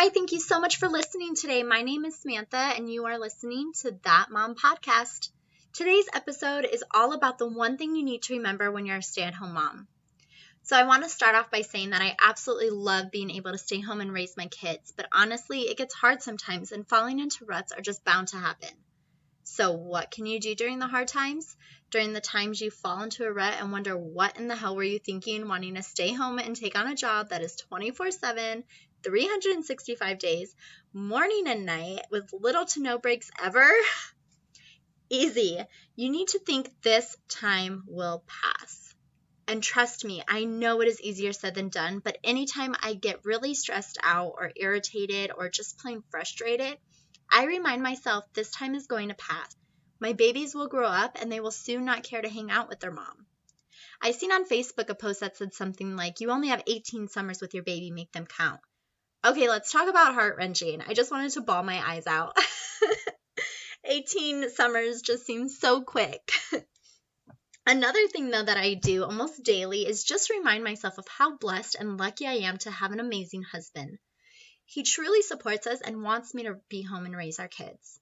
Hi, thank you so much for listening today. My name is Samantha, and you are listening to That Mom Podcast. Today's episode is all about the one thing you need to remember when you're a stay-at-home mom. So I want to start off by saying that I absolutely love being able to stay home and raise my kids, but honestly, it gets hard sometimes, and falling into ruts are just bound to happen. So what can you do during the hard times? During the times you fall into a rut and wonder what in the hell were you thinking, wanting to stay home and take on a job that is 24/7, 365 days, morning and night, with little to no breaks ever? Easy. You need to think this time will pass. And trust me, I know it is easier said than done, but anytime I get really stressed out or irritated or just plain frustrated, I remind myself this time is going to pass. My babies will grow up and they will soon not care to hang out with their mom. I seen on Facebook a post that said something like, you only have 18 summers with your baby, make them count. Okay, let's talk about heart-wrenching. I just wanted to bawl my eyes out. 18 summers just seems so quick. Another thing, though, that I do almost daily is just remind myself of how blessed and lucky I am to have an amazing husband. He truly supports us and wants me to be home and raise our kids.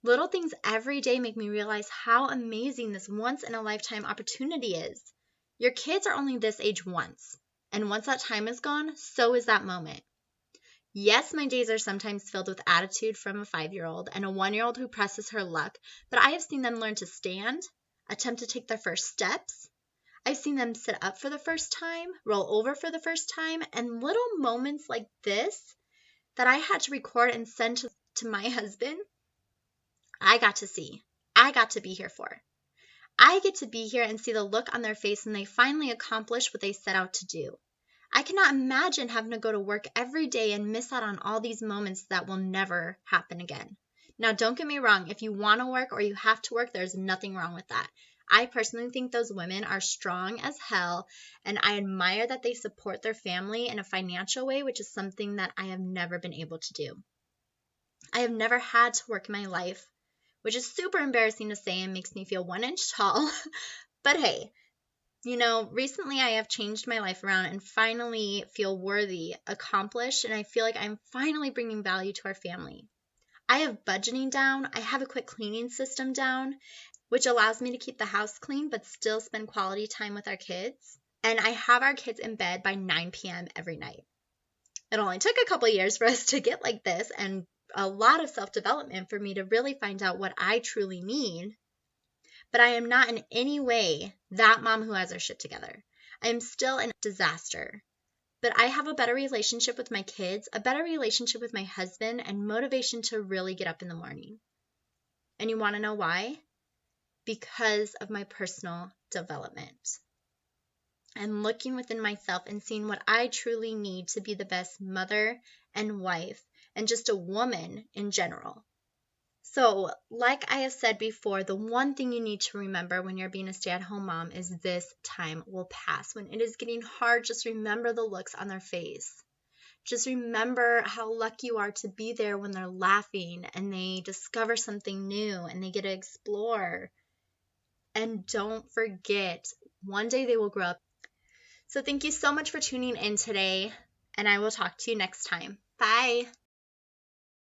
Little things every day make me realize how amazing this once-in-a-lifetime opportunity is. Your kids are only this age once, and once that time is gone, so is that moment. Yes, my days are sometimes filled with attitude from a 5-year-old and a 1-year-old who presses her luck, but I have seen them learn to stand, attempt to take their first steps. I've seen them sit up for the first time, roll over for the first time, and little moments like this that I had to record and send to my husband, I got to see. I got to be here for. I get to be here and see the look on their face when they finally accomplish what they set out to do. I cannot imagine having to go to work every day and miss out on all these moments that will never happen again. Now, don't get me wrong. If you want to work or you have to work, there's nothing wrong with that. I personally think those women are strong as hell, and I admire that they support their family in a financial way, which is something that I have never been able to do. I have never had to work in my life, which is super embarrassing to say and makes me feel 1 inch tall. But hey, recently I have changed my life around and finally feel worthy, accomplished, and I feel like I'm finally bringing value to our family. I have budgeting down. I have a quick cleaning system down, which allows me to keep the house clean but still spend quality time with our kids. And I have our kids in bed by 9 p.m. every night. It only took a couple years for us to get like this and a lot of self-development for me to really find out what I truly need. But I am not in any way that mom who has her shit together. I am still a disaster. But I have a better relationship with my kids, a better relationship with my husband, and motivation to really get up in the morning. And you want to know why? Because of my personal development. I'm looking within myself and seeing what I truly need to be the best mother and wife and just a woman in general. So, like I have said before, the one thing you need to remember when you're being a stay-at-home mom is this time will pass. When it is getting hard, just remember the looks on their face. Just remember how lucky you are to be there when they're laughing and they discover something new and they get to explore. And don't forget, one day they will grow up. So thank you so much for tuning in today, and I will talk to you next time. Bye.